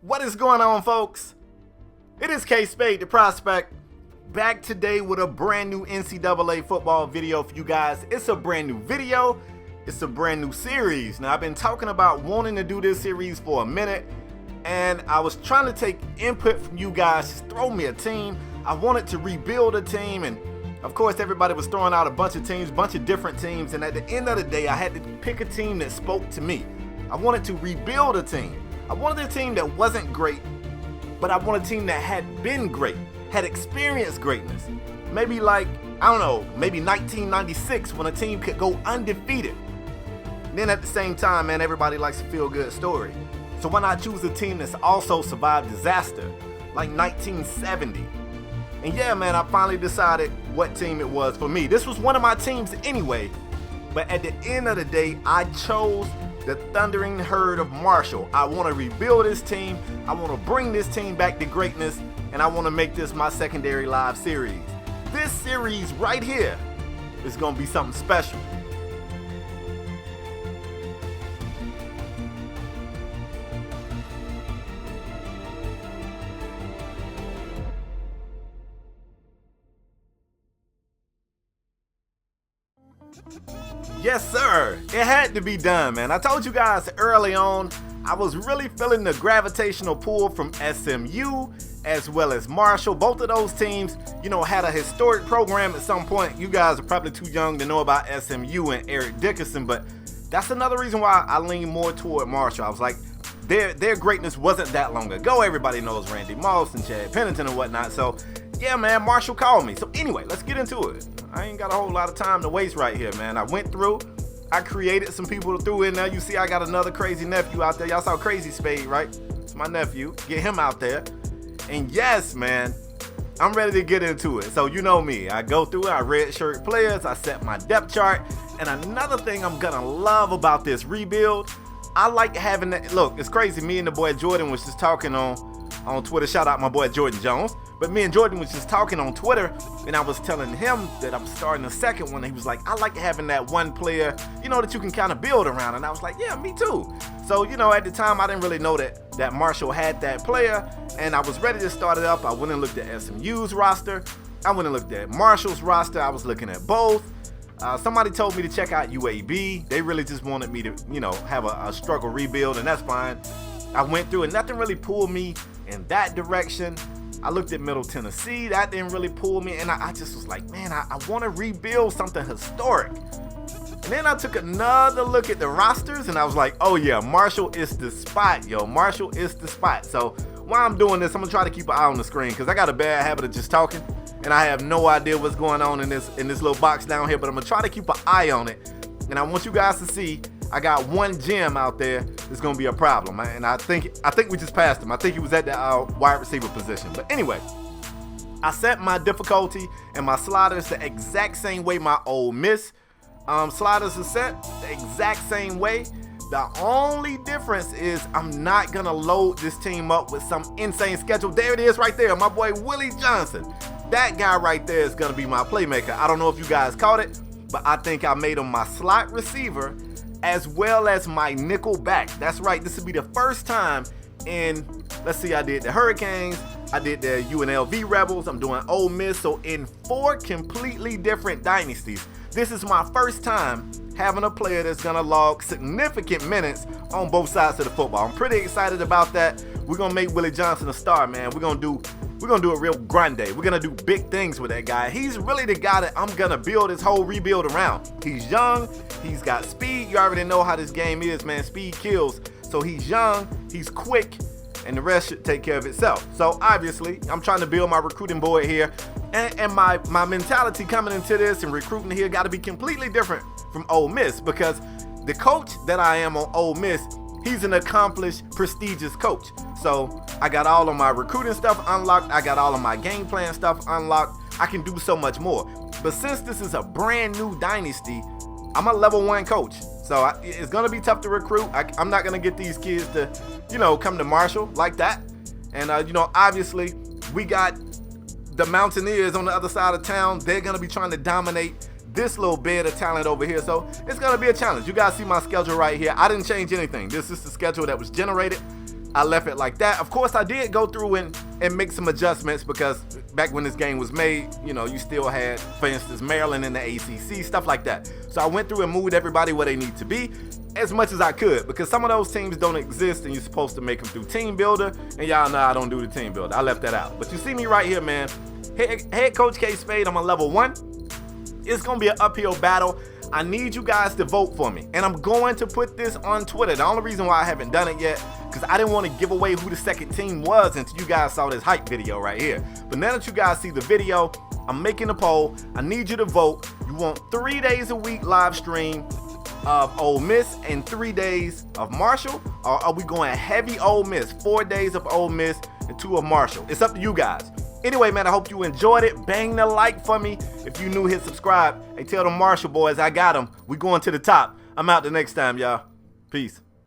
What is going on, folks? It is Kspadetheprospect back today with a brand new NCAA football video for you guys. It's a brand new video. It's a brand new series. Now, I've been talking about wanting to do this series for a minute, and I was trying to take input from you guys. Just throw me a team. I wanted to rebuild a team, and of course, everybody was throwing out a bunch of teams, bunch of different teams, and at the end of the day, I had to pick a team that spoke to me. I wanted to rebuild a team. I wanted a team that wasn't great, but I wanted a team that had been great, had experienced greatness. Maybe like, I don't know, maybe 1996 when a team could go undefeated. Then at the same time, man, everybody likes a feel-good story. So why not choose a team that's also survived disaster, like 1970? And yeah, man, I finally decided what team it was for me. This was one of my teams anyway, but at the end of the day, I chose the Thundering Herd of Marshall. I want to rebuild this team. I want to bring this team back to greatness, and I want to make this my secondary live series. This series right here is going to be something special. Yes, sir. It had to be done, man. I told you guys early on, I was really feeling the gravitational pull from SMU as well as Marshall. Both of those teams, you know, had a historic program at some point. You guys are probably too young to know about SMU and Eric Dickerson, but that's another reason why I lean more toward Marshall. I was like, their greatness wasn't that long ago. Everybody knows Randy Moss and Chad Pennington and whatnot. So, yeah, man, Marshall called me. So anyway, let's get into it. I ain't got a whole lot of time to waste right here, man. I went through, I created some people to throw in there. You see I got another crazy nephew out there. Y'all saw Crazy Spade, right? It's my nephew. Get him out there. And yes, man, I'm ready to get into it. So you know me. I go through it. I redshirt players. I set my depth chart. And another thing I'm going to love about this rebuild, I like having that. Look, it's crazy. Me and the boy Jordan was just talking on Twitter. Shout out my boy Jordan Jones. But me and Jordan was just talking on Twitter, and I was telling him that I'm starting the second one. And he was like, I like having that one player, you know, that you can kind of build around. And I was like, yeah, me too. So, you know, at the time, I didn't really know that Marshall had that player, and I was ready to start it up. I went and looked at SMU's roster. I went and looked at Marshall's roster. I was looking at both. Somebody told me to check out UAB. They really just wanted me to, you know, have a struggle rebuild, and that's fine. I went through, and nothing really pulled me in that direction. I looked at Middle Tennessee. That didn't really pull me, and I just was like, man, I want to rebuild something historic. And then I took another look at the rosters, and I was like, oh yeah, Marshall is the spot, yo. Marshall is the spot. So while I'm doing this, I'm gonna try to keep an eye on the screen because I got a bad habit of just talking, and I have no idea what's going on in this little box down here. But I'm gonna try to keep an eye on it, and I want you guys to see I got one gem out there that's gonna be a problem, and I think we just passed him. I think he was at the wide receiver position. But anyway, I set my difficulty and my sliders the exact same way my Ole Miss sliders are set, the exact same way. The only difference is I'm not gonna load this team up with some insane schedule. There it is right there, my boy Willie Johnson. That guy right there is gonna be my playmaker. I don't know if you guys caught it, but I think I made him my slot receiver as well as my nickel back. That's right, this will be the first time in, let's see, I did the Hurricanes, I did the UNLV Rebels, I'm doing Ole Miss. So in 4 completely different dynasties, this is my first time having a player that's gonna log significant minutes on both sides of the football. I'm pretty excited about that. We're gonna make Willie Johnson a star, man. We're gonna do a real grande. We're gonna do big things with that guy. He's really the guy that I'm gonna build this whole rebuild around. He's young, he's got speed. You already know how this game is, man. Speed kills. So he's young, he's quick, and the rest should take care of itself. So obviously, I'm trying to build my recruiting board here, and my mentality coming into this and recruiting here got to be completely different from Ole Miss, because the coach that I am on Ole Miss, he's an accomplished, prestigious coach. So I got all of my recruiting stuff unlocked. I got all of my game plan stuff unlocked. I can do so much more. But since this is a brand new dynasty, I'm a level 1 coach. So it's going to be tough to recruit. I'm not going to get these kids to, you know, come to Marshall like that. And, you know, obviously we got the Mountaineers on the other side of town. They're going to be trying to dominate this little bed of talent over here. So it's gonna be a challenge. You guys see my schedule right here. I didn't change anything. This is the schedule that was generated. I left it like that. Of course, I did go through and make some adjustments because back when this game was made, you know, you still had, for instance, Maryland in the ACC, stuff like that. So I went through and moved everybody where they need to be as much as I could, because some of those teams don't exist and you're supposed to make them through Team Builder, and y'all know I don't do the Team Builder. I left that out. But you see me right here, man. Head Coach K Spade, I'm a level 1. It's going to be an uphill battle. I need you guys to vote for me, and I'm going to put this on Twitter. The only reason why I haven't done it yet, because I didn't want to give away who the second team was until you guys saw this hype video right here. But now that you guys see the video, I'm making a poll. I need you to vote. You want 3 days a week live stream of Ole Miss and 3 days of Marshall, or are we going heavy Ole Miss, 4 days of Ole Miss and 2 of Marshall? It's up to you guys. Anyway, man, I hope you enjoyed it. Bang the like for me. If you new, hit subscribe. Hey, tell the Marshall boys I got them. We going to the top. I'm out the next time, y'all. Peace.